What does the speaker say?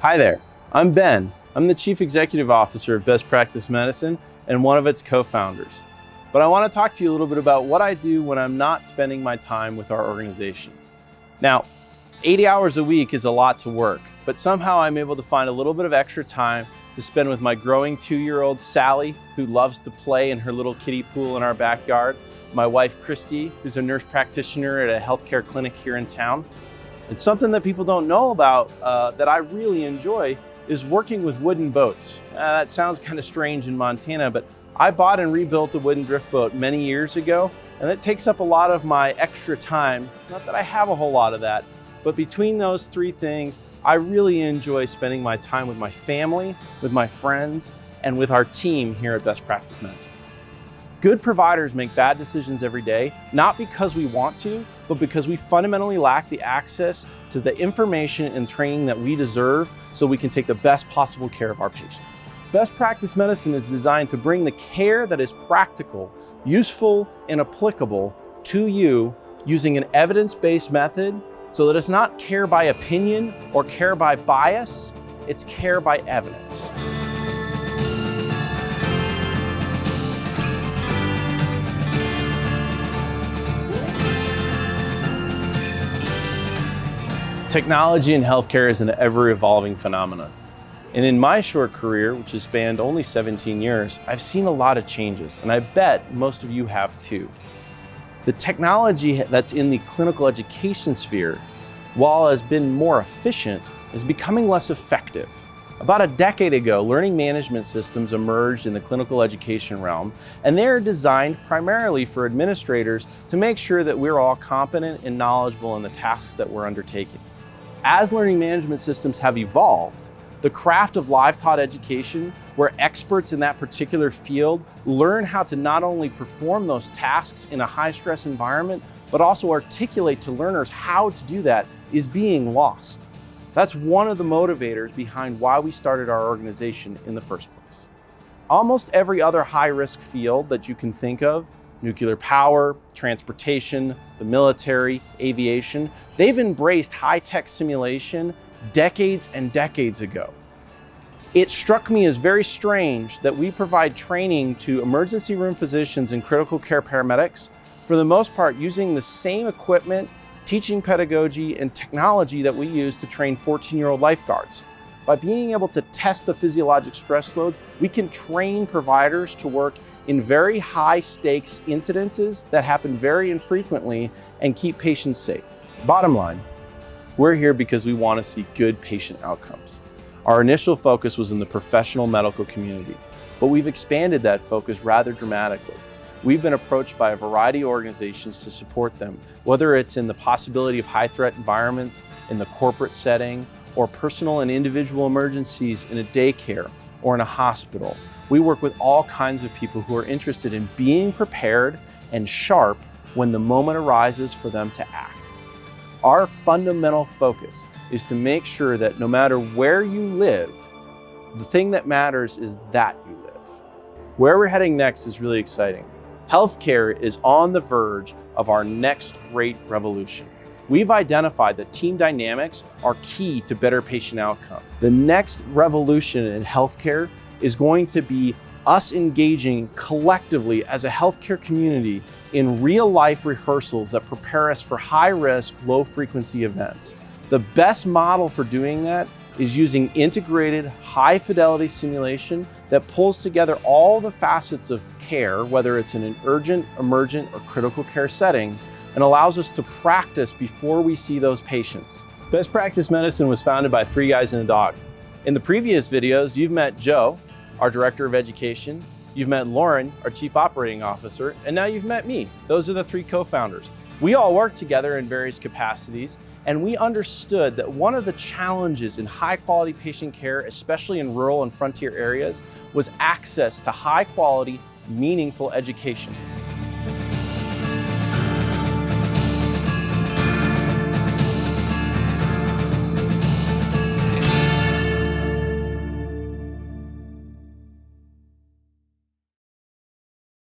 Hi there, I'm Ben. I'm the Chief Executive Officer of Best Practice Medicine and one of its co-founders. But I want to talk to you a little bit about what I do when I'm not spending my time with our organization. Now, 80 hours a week is a lot to work, but somehow I'm able to find a little bit of extra time to spend with my growing 2-year-old Sally, who loves to play in her little kiddie pool in our backyard, my wife Christy, who's a nurse practitioner at a healthcare clinic here in town. It's something that people don't know about that I really enjoy is working with wooden boats. That sounds kind of strange in Montana, but I bought and rebuilt a wooden drift boat many years ago, and it takes up a lot of my extra time. Not that I have a whole lot of that, but between those three things, I really enjoy spending my time with my family, with my friends, and with our team here at Best Practice Medicine. Good providers make bad decisions every day, not because we want to, but because we fundamentally lack the access to the information and training that we deserve so we can take the best possible care of our patients. Best Practice Medicine is designed to bring the care that is practical, useful, and applicable to you using an evidence-based method so that it's not care by opinion or care by bias, it's care by evidence. Technology in healthcare is an ever-evolving phenomenon. And in my short career, which has spanned only 17 years, I've seen a lot of changes, and I bet most of you have too. The technology that's in the clinical education sphere, while has been more efficient, is becoming less effective. About a decade ago, learning management systems emerged in the clinical education realm, and they're designed primarily for administrators to make sure that we're all competent and knowledgeable in the tasks that we're undertaking. As learning management systems have evolved, the craft of live taught education, where experts in that particular field learn how to not only perform those tasks in a high-stress environment, but also articulate to learners how to do that, is being lost. That's one of the motivators behind why we started our organization in the first place. Almost every other high-risk field that you can think of, nuclear power, transportation, the military, aviation, they've embraced high-tech simulation decades and decades ago. It struck me as very strange that we provide training to emergency room physicians and critical care paramedics, for the most part using the same equipment, teaching pedagogy, and technology that we use to train 14-year-old lifeguards. By being able to test the physiologic stress load, we can train providers to work in very high stakes incidences that happen very infrequently and keep patients safe. Bottom line, we're here because we want to see good patient outcomes. Our initial focus was in the professional medical community, but we've expanded that focus rather dramatically. We've been approached by a variety of organizations to support them, whether it's in the possibility of high threat environments, in the corporate setting, or personal and individual emergencies in a daycare or in a hospital. We work with all kinds of people who are interested in being prepared and sharp when the moment arises for them to act. Our fundamental focus is to make sure that no matter where you live, the thing that matters is that you live. Where we're heading next is really exciting. Healthcare is on the verge of our next great revolution. We've identified that team dynamics are key to better patient outcome. The next revolution in healthcare is going to be us engaging collectively as a healthcare community in real-life rehearsals that prepare us for high-risk, low-frequency events. The best model for doing that is using integrated, high-fidelity simulation that pulls together all the facets of care, whether it's in an urgent, emergent, or critical care setting, and allows us to practice before we see those patients. Best Practice Medicine was founded by 3 guys and a dog. In the previous videos, you've met Joe, our Director of Education, you've met Loren, our Chief Operating Officer, and now you've met me. Those are the 3 co-founders. We all work together in various capacities, and we understood that one of the challenges in high-quality patient care, especially in rural and frontier areas, was access to high-quality, meaningful education.